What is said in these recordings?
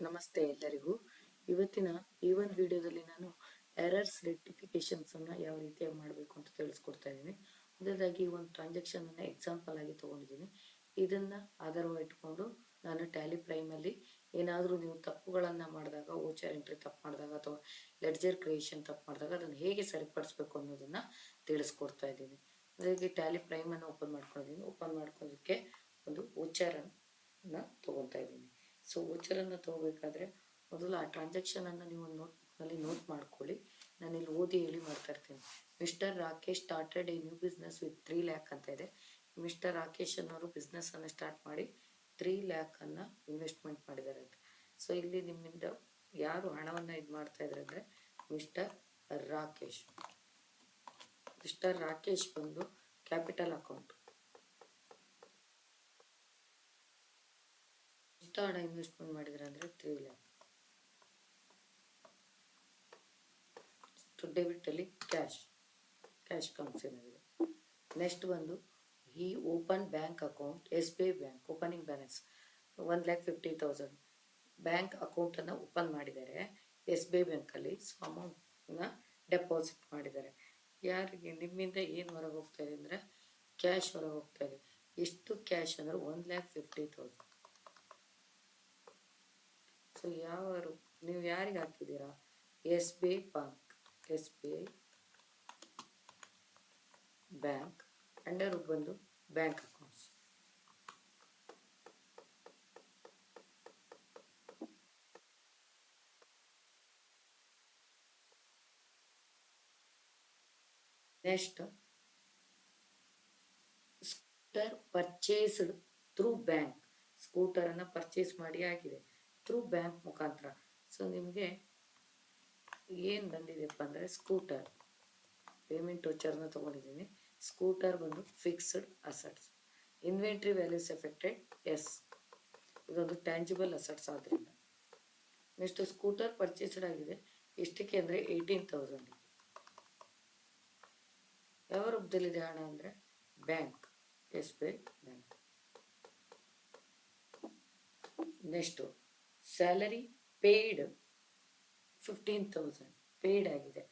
ನಮಸ್ತೆ ಎಲ್ಲರಿಗೂ. ಇವತ್ತಿನ ಈ ಒಂದು ವಿಡಿಯೋದಲ್ಲಿ ನಾನು ಎರರ್ಸ್ ರೆಕ್ಟಿಫಿಕೇಶನ್ಸ್ ಅನ್ನ ಯಾವ ರೀತಿಯಾಗಿ ಮಾಡಬೇಕು ಅಂತ ತಿಳಿಸ್ಕೊಡ್ತಾ ಇದ್ದೀನಿ. ಮೊದಲಾಗಿ ಒಂದು ಟ್ರಾನ್ಸಾಕ್ಷನ್ ಅನ್ನ ಎಕ್ಸಾಂಪಲ್ ಆಗಿ ತಗೊಂಡಿದ್ದೀನಿ. ಇದನ್ನ ಆಧಾರವಾಗಿ ಇಟ್ಕೊಂಡು ನಾನು ಟ್ಯಾಲಿ ಪ್ರೈಮ್ ಅಲ್ಲಿ ಏನಾದರೂ ನೀವು ತಪ್ಪುಗಳನ್ನ ಮಾಡಿದಾಗ, ಓಚರ್ ಎಂಟ್ರಿ ತಪ್ಪು ಮಾಡಿದಾಗ ಅಥವಾ ಲೆಡ್ಜರ್ ಕ್ರಿಯೇಷನ್ ತಪ್ಪು ಮಾಡಿದಾಗ ಅದನ್ನು ಹೇಗೆ ಸರಿಪಡಿಸಬೇಕು ಅನ್ನೋದನ್ನ ತಿಳಿಸ್ಕೊಡ್ತಾ ಇದ್ದೀನಿ. ಹಾಗಾಗಿ ಟ್ಯಾಲಿ ಪ್ರೈಮ್ ಅನ್ನು ಓಪನ್ ಮಾಡ್ಕೊಂಡಿದ್ದೀನಿ. ಓಪನ್ ಮಾಡ್ಕೊಳ್ಳೋದಕ್ಕೆ ಒಂದು ಓಚರ್ ಅನ್ನ ತಗೊತಾ ಇದ್ದೀನಿ. ಸೊ ವೋಚರನ್ನು ತಗೋಬೇಕಾದ್ರೆ ಮೊದಲು ಆ ಟ್ರಾನ್ಸಾಕ್ಷನ್ ಅನ್ನು ನೀವು ಒಂದು ನೋಟ್ಬುಕ್ನಲ್ಲಿ ನೋಟ್ ಮಾಡ್ಕೊಳ್ಳಿ. ನಾನು ಇಲ್ಲಿ ಓದಿ ಹೇಳಿ ಮಾಡ್ತಾ ಇರ್ತೀನಿ. Mister Rakesh started A new business with 3 lakh ಅಂತ ಇದೆ. ಮಿಸ್ಟರ್ ರಾಕೇಶ್ ಅನ್ನೋರು ಬಿಸ್ನೆಸ್ ಅನ್ನು ಸ್ಟಾರ್ಟ್ ಮಾಡಿ 3 lakh ಅನ್ನ ಇನ್ವೆಸ್ಟ್ಮೆಂಟ್ ಮಾಡಿದ್ದಾರೆ ಅಂತ. ಸೊ ಇಲ್ಲಿ ನಿಮ್ಮಿಂದ ಯಾರು ಹಣವನ್ನ ಇದು ಮಾಡ್ತಾ ಇದ್ದಾರೆ ಅಂದ್ರೆ ಮಿಸ್ಟರ್ ರಾಕೇಶ್. ಮಿಸ್ಟರ್ ರಾಕೇಶ್ ಬಂದು ಕ್ಯಾಪಿಟಲ್ ಅಕೌಂಟ್. ಎಷ್ಟು ಹಣ ಇನ್ವೆಸ್ಟ್ಮೆಂಟ್ ಮಾಡಿದ್ರೆ ಅಂದ್ರೆ 3 lakh. ಡೆಬಿಟ್ ಅಲ್ಲಿ ಕ್ಯಾಶ್ ಕಮ್ಸ್ ಏನಾಗಿದೆ. ನೆಕ್ಸ್ಟ್ ಬಂದು ಈ open bank account, SBI bank opening balance 1,50,000 bank account ಅನ್ನ ಓಪನ್ ಮಾಡಿದ್ದಾರೆ SBI ಬ್ಯಾಂಕ್ ಅಲ್ಲಿ. ಸೊ ಅಮೌಂಟ್ ನ ಡೆಪಾಸಿಟ್ ಮಾಡಿದ್ದಾರೆ. ಯಾರಿಗೆ? ನಿಮ್ಮಿಂದ ಏನು ಹೊರಗೆ ಹೋಗ್ತಾ ಇದೆ ಅಂದ್ರೆ ಕ್ಯಾಶ್ ಹೊರಗೆ ಹೋಗ್ತಾ ಇದೆ. ಎಷ್ಟು ಕ್ಯಾಶ್ ಅಂದ್ರೆ 1,50,000. ಸೊ ನೀವು ಯಾರಿಗೆ ಹಾಕಿದ್ದೀರಾ? SBI ಬ್ಯಾಂಕ್ ಅಂಡರ್ ಬಂದು bank accounts. Next scooter purchased through bank. Scooter ಅನ್ನ ಪರ್ಚೇಸ್ ಮಾಡಿ ಆಗಿದೆ ಥ್ರೂ ಬ್ಯಾಂಕ್ ಮುಖಾಂತರ. ಸೊ ನಿಮಗೆ ಏನು ಬಂದಿದೆಪ್ಪ ಅಂದರೆ ಸ್ಕೂಟರ್ ಪೇಮೆಂಟ್ ವೋಚರ್ನ ತೊಗೊಂಡಿದ್ದೀನಿ. ಸ್ಕೂಟರ್ ಬಂದು fixed assets. Inventory values affected, yes, ಇದೊಂದು ಟ್ಯಾಂಜಿಬಲ್ ಅಸೆಟ್ಸ್ ಆದ್ದರಿಂದ. ನೆಕ್ಸ್ಟ್ ಸ್ಕೂಟರ್ ಪರ್ಚೇಸ್ಡ್ ಆಗಿದೆ ಎಷ್ಟಕ್ಕೆ ಅಂದರೆ 18,000. ಯಾವ ರೂಪದಲ್ಲಿದೆ ಹಣ ಅಂದರೆ bank, SBI bank. Next salary paid 15,000 paid ಆಗಿದೆ.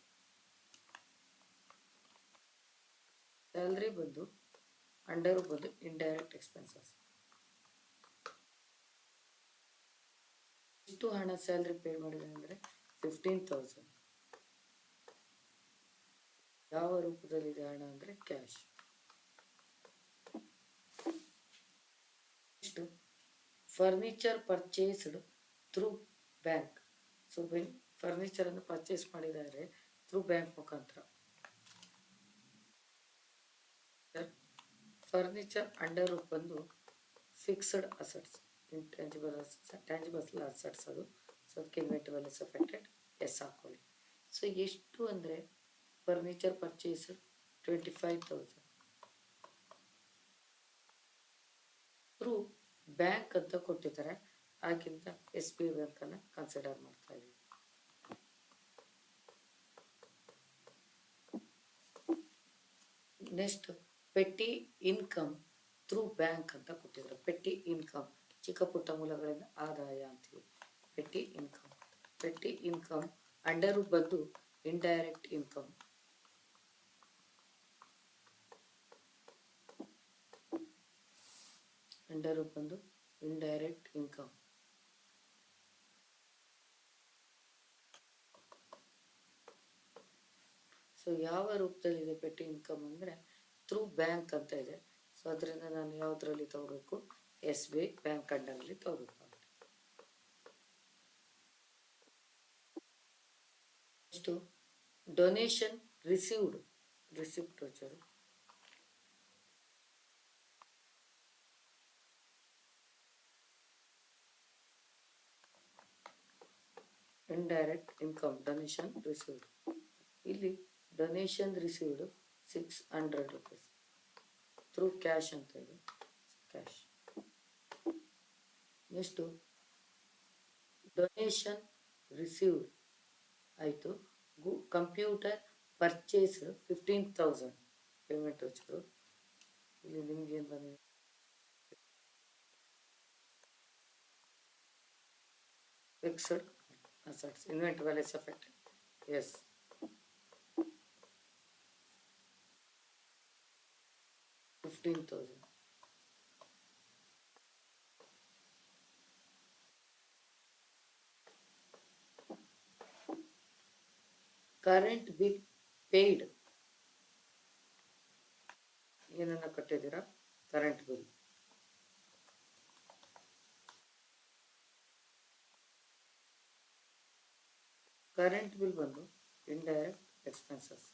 ಸ್ಯಾಲರಿ ಬಂದು ಅಂಡರ್ ಬಂದು ಇಂಡೈರೆಕ್ಟ್ ಎಕ್ಸ್ಪೆನ್ಸಸ್. ಎಷ್ಟು ಹಣ ಸ್ಯಾಲರಿ ಪೇ ಮಾಡಿದೆ ಅಂದರೆ 15,000. ಯಾವ ರೂಪದಲ್ಲಿದೆ ಹಣ ಅಂದರೆ ಕ್ಯಾಶ್. ಎಷ್ಟು furniture purchased through bank. So furniture ಅನ್ನು ಪರ್ಚೇಸ್ ಮಾಡಿದ್ದಾರೆ ಥ್ರೂ ಬ್ಯಾಂಕ್ ಮುಖಾಂತರ. ಫರ್ನಿಚರ್ ಅಂಡರ್ ಬಂದು fixed assets, intangible tangible assets ಅದು. ಸೊ ಅದಕ್ಕೆ ಇನ್ವೆಂಟರಿ ವ್ಯಾಲ್ಯೂಸ್ ಎಫೆಕ್ಟೆಡ್, ಎಸ್ ಹಾಕೊಳ್ಳಿ. ಸೊ ಎಷ್ಟು ಅಂದರೆ ಫರ್ನಿಚರ್ ಪರ್ಚೇಸ್ 25,000 ಥ್ರೂ ಬ್ಯಾಂಕ್ ಅಂತ ಕೊಟ್ಟಿದ್ದಾರೆ. ಆಗಿಂತ SBI ಬ್ಯಾಂಕ್ ಅನ್ನ ಕನ್ಸಿಡರ್ ಮಾಡ್ತಾ ಇದ್ದೀವಿ. ನೆಕ್ಸ್ಟ್ ಪೆಟ್ಟಿ ಇನ್ಕಮ್ ಥ್ರೂ ಬ್ಯಾಂಕ್ ಅಂತ ಕೊಟ್ಟಿದ್ದಾರೆ. ಪೆಟ್ಟಿ ಇನ್ಕಮ್ ಚಿಕ್ಕ ಪುಟ್ಟ ಮೂಲಗಳಿಂದ ಆದಾಯ ಅಂತೀವಿ. ಪೆಟ್ಟಿ ಇನ್ಕಮ್ ಅಂಡರ್ ಬಂದು ಇಂಡೈರೆಕ್ಟ್ ಇನ್ಕಮ್. ಅಂಡರ್ ಬಂದು ಇಂಡೈರೆಕ್ಟ್ ಇನ್ಕಮ್. ಸೊ ಯಾವ ರೂಪದಲ್ಲಿದೆ ಪೆಟ್ಟಿ ಇನ್ಕಮ್ ಅಂದರೆ ಥ್ರೂ ಬ್ಯಾಂಕ್ ಅಂತ ಇದೆ. ಸೊ ಅದರಿಂದ ನಾನು ಯಾವುದರಲ್ಲಿ ತಗೋಬೇಕು? SBI ಬ್ಯಾಂಕ್ ಅಂಡರಲ್ಲಿ ತಗೋಬೇಕು. Next donation received, receipt voucher. Indirect income, donation received. ಇಲ್ಲಿ donation received 600 rupees through cash ಅಂತ ಇದೆ, ಕ್ಯಾಶ್. ನೆಕ್ಸ್ಟು ಡೊನೇಷನ್ ರಿಸೀವ್ಡ್ ಆಯಿತು. Computer purchase 15,000 payment voucher. ಇಲ್ಲಿ ನಿಮ್ಗೆ ಏನು ಬಂದಿದೆ? Fixed assets inventory values effect as 15,000. Current bill paid ಏನನ್ನ ಕಟ್ಟಿದ್ದೀರಾ ಕರೆಂಟ್ ಬಿಲ್ ಬಂದು ಇಂಡೈರೆಕ್ಟ್ ಎಕ್ಸ್ಪೆನ್ಸಸ್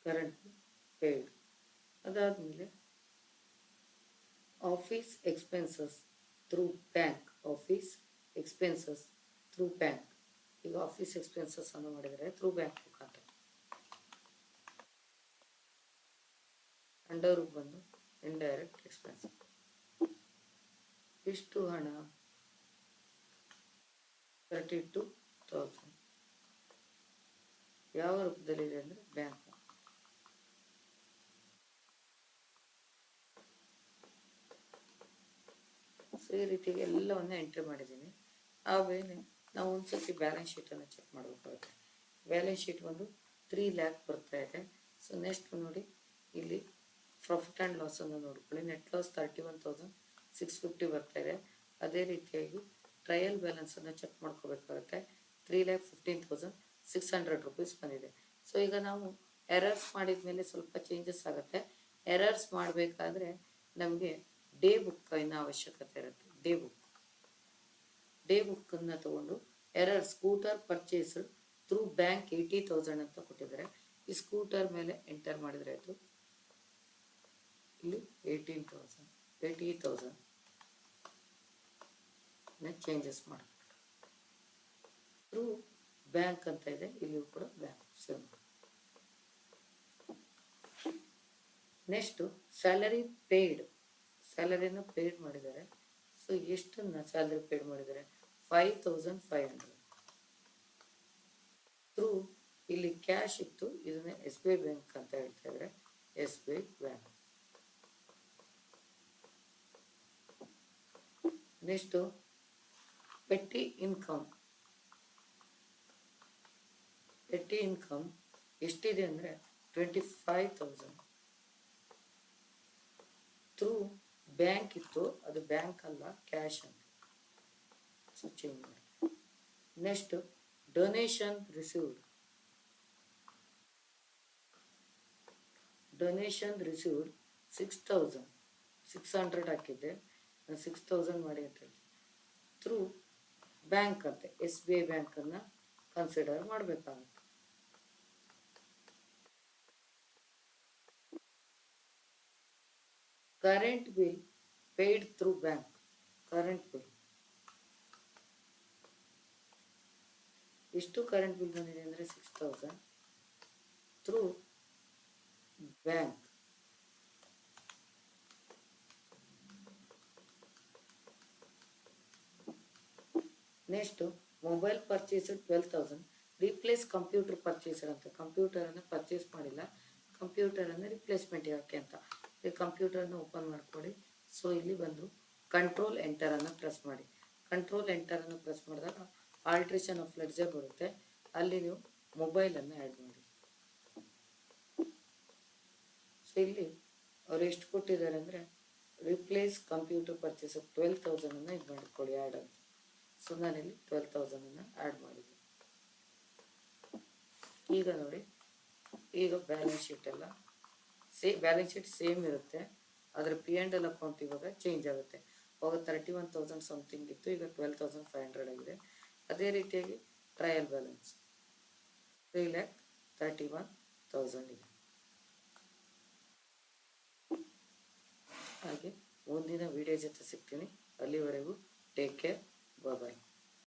ಕರೆಂಟ್ ಪೇಯ್ಡ್ ಅದಾದ್ಮೇಲೆ ಆಫೀಸ್ ಎಕ್ಸ್ಪೆನ್ಸಸ್ ಥ್ರೂ ಬ್ಯಾಂಕ್ ಈಗ ಆಫೀಸ್ ಎಕ್ಸ್ಪೆನ್ಸಸ್ ಅನ್ನು ಮಾಡಿದರೆ ಥ್ರೂ ಬ್ಯಾಂಕ್ ಮುಖಾಂತರ ಅಂಡರ್ ಬಂದು ಇಂಡೈರೆಕ್ಟ್ ಎಕ್ಸ್ಪೆನ್ಸ್ ಇಷ್ಟು ಹಣ 32,000 ಯಾವ ರೂಪದಲ್ಲಿದೆ ಅಂದರೆ ಬ್ಯಾಂಕ್ ಸೊ ಈ ರೀತಿಯಾಗಿ ಎಲ್ಲವನ್ನ ಎಂಟ್ರಿ ಮಾಡಿದ್ದೀನಿ. ಆಮೇಲೆ ನಾವು ಒಂದ್ಸತಿ ಬ್ಯಾಲೆನ್ಸ್ ಶೀಟನ್ನು ಚೆಕ್ ಮಾಡಬೇಕಾಗುತ್ತೆ. ಬ್ಯಾಲೆನ್ಸ್ ಶೀಟ್ ಒಂದು 3 lakh ಬರ್ತಾ ಇದೆ. ಸೊ ನೆಕ್ಸ್ಟ್ ನೋಡಿ ಇಲ್ಲಿ ಪ್ರಾಫಿಟ್ ಆ್ಯಂಡ್ ಲಾಸ್ ಅನ್ನು ನೋಡ್ಕೊಳ್ಳಿ. ನೆಟ್ ಲಾಸ್ 31,650 ಬರ್ತಾ ಇದೆ. ಅದೇ ರೀತಿಯಾಗಿ ಟ್ರಯಲ್ ಬ್ಯಾಲೆನ್ಸ್ ಅನ್ನು ಚೆಕ್ ಮಾಡ್ಕೋಬೇಕಾಗುತ್ತೆ. 3,15,600 ರೂಪೀಸ್ ಬಂದಿದೆ. ಸೊ ಈಗ ನಾವು ಎರರ್ಸ್ ಮಾಡಿದ ಮೇಲೆ ಸ್ವಲ್ಪ ಚೇಂಜಸ್ ಆಗುತ್ತೆ. ಎರರ್ಸ್ ಮಾಡಬೇಕಾದ್ರೆ ನಮಗೆ ಡೇ ಬುಕ್ಕಿನ ಅವಶ್ಯಕತೆ ಇರುತ್ತೆ. ಡೇ ಬುಕ್ಕನ್ನು ತಗೊಂಡು error scooter purchase through bank 80,000 ಅಂತ ಕೊಟ್ಟಿದ್ದಾರೆ. ಈ ಸ್ಕೂಟರ್ ಮೇಲೆ ಎಂಟರ್ ಮಾಡಿದ್ರೆ ಆಯಿತು. ಇಲ್ಲಿ 80,000 ಚೇಂಜಸ್ ಮಾಡಿ ಥ್ರೂ ಬ್ಯಾಂಕ್ ಅಂತ ಇದೆ. ಇಲ್ಲಿಯೂ ಕೂಡ ಬ್ಯಾಂಕ್ ಸೇಮ್. ನೆಕ್ಸ್ಟ್ ಸ್ಯಾಲರಿನ ಪೇಯ್ಡ್ ಮಾಡಿದ್ದಾರೆ. ಸೊ ಎಷ್ಟನ್ನ ಸ್ಯಾಲರಿ ಪೇಯ್ಡ್ ಮಾಡಿದ್ದಾರೆ 5,500 ಥ್ರೂ ಇಲ್ಲಿ ಕ್ಯಾಶ್ ಇತ್ತು. ಇದನ್ನ SBI ಬ್ಯಾಂಕ್ ಅಂತ ಹೇಳ್ತಾ ಇದ್ದಾರೆ. SBI bank. ನೆಕ್ಸ್ಟ್ ಪೆಟ್ಟಿ ಇನ್ಕಮ್ ಎಷ್ಟಿದೆ ಅಂದರೆ 25,000 ಥ್ರೂ ಬ್ಯಾಂಕ್ ಇತ್ತು. ಅದು ಬ್ಯಾಂಕ್ ಅಲ್ಲ, ಕ್ಯಾಶ್ ಅಂತ. ಸೊ ಚೇಂಜ್ ಮಾಡಿ. ನೆಕ್ಸ್ಟ್ ಡೊನೇಷನ್ ರಿಸೀವ್ಡ್ 6,600 ಹಾಕಿದ್ದೆ. 6,000 ಮಾಡಿ ಅಂತ ಹೇಳಿ ಥ್ರೂ ಬ್ಯಾಂಕ್ ಅಂತ SBI ಬ್ಯಾಂಕನ್ನು ಕನ್ಸಿಡರ್ ಮಾಡಬೇಕಾಗುತ್ತೆ. Current bill paid through bank. ಎಷ್ಟು ಕರೆಂಟ್ ಬಿಲ್ ಬಂದಿದೆ ಅಂದರೆ 6,000 through bank. Next mobile purchase 12,000 replace computer purchaser ಅಂತ. ಕಂಪ್ಯೂಟರನ್ನು ಪರ್ಚೇಸ್ ಮಾಡಿಲ್ಲ, ಕಂಪ್ಯೂಟರನ್ನು ರಿಪ್ಲೇಸ್ಮೆಂಟ್ ಯಾಕೆ ಅಂತ. ಈ ಕಂಪ್ಯೂಟರ್ನ ಓಪನ್ ಮಾಡ್ಕೊಳ್ಳಿ. ಸೊ ಇಲ್ಲಿ ಬಂದು ಕಂಟ್ರೋಲ್ ಎಂಟರನ್ನು ಪ್ರೆಸ್ ಮಾಡಿ. ಕಂಟ್ರೋಲ್ ಎಂಟರನ್ನು ಪ್ರೆಸ್ ಮಾಡಿದಾಗ ಆಲ್ಟ್ರೇಷನ್ ಆಫ್ ಲೆಡ್ಜರ್ ಬರುತ್ತೆ. ಅಲ್ಲಿ ನೀವು ಮೊಬೈಲನ್ನು ಆ್ಯಡ್ ಮಾಡಿ. ಸೊ ಇಲ್ಲಿ ಅವ್ರು ಎಷ್ಟು ಕೊಟ್ಟಿದ್ದಾರೆ ಅಂದರೆ ರಿಪ್ಲೇಸ್ ಕಂಪ್ಯೂಟರ್ ಪರ್ಚೇಸರ್ 12,000 ಇದು ಮಾಡಿಕೊಳ್ಳಿ ಆ್ಯಡ್ ಅಂತ. ಸೊ ನಾನಿಲ್ಲಿ 12,000 ಆ್ಯಡ್ ಮಾಡಿದ್ದೀನಿ. ಈಗ ನೋಡಿ, ಈಗ ಬ್ಯಾಲೆನ್ಸ್ ಶೀಟ್ ಎಲ್ಲ ಬ್ಯಾಲೆನ್ಸ್ ಶೀಟ್ ಸೇಮ್ ಇರುತ್ತೆ. ಅದರ P&L ಅಕೌಂಟ್ ಇವಾಗ ಚೇಂಜ್ ಆಗುತ್ತೆ. ಅವಾಗ 31,000 ಸಮಥಿಂಗ್ ಇತ್ತು, ಈಗ 12,500 ಆಗಿದೆ. ಅದೇ ರೀತಿಯಾಗಿ ಟ್ರಯಲ್ ಬ್ಯಾಲೆನ್ಸ್ 3,31,000 ಇದೆ. ಹಾಗೆ ಮುಂದಿನ ವಿಡಿಯೋ ಜೊತೆ ಸಿಗ್ತೀನಿ. ಅಲ್ಲಿವರೆಗೂ ಟೇಕ್ ಕೇರ್, ಬಾಯ್.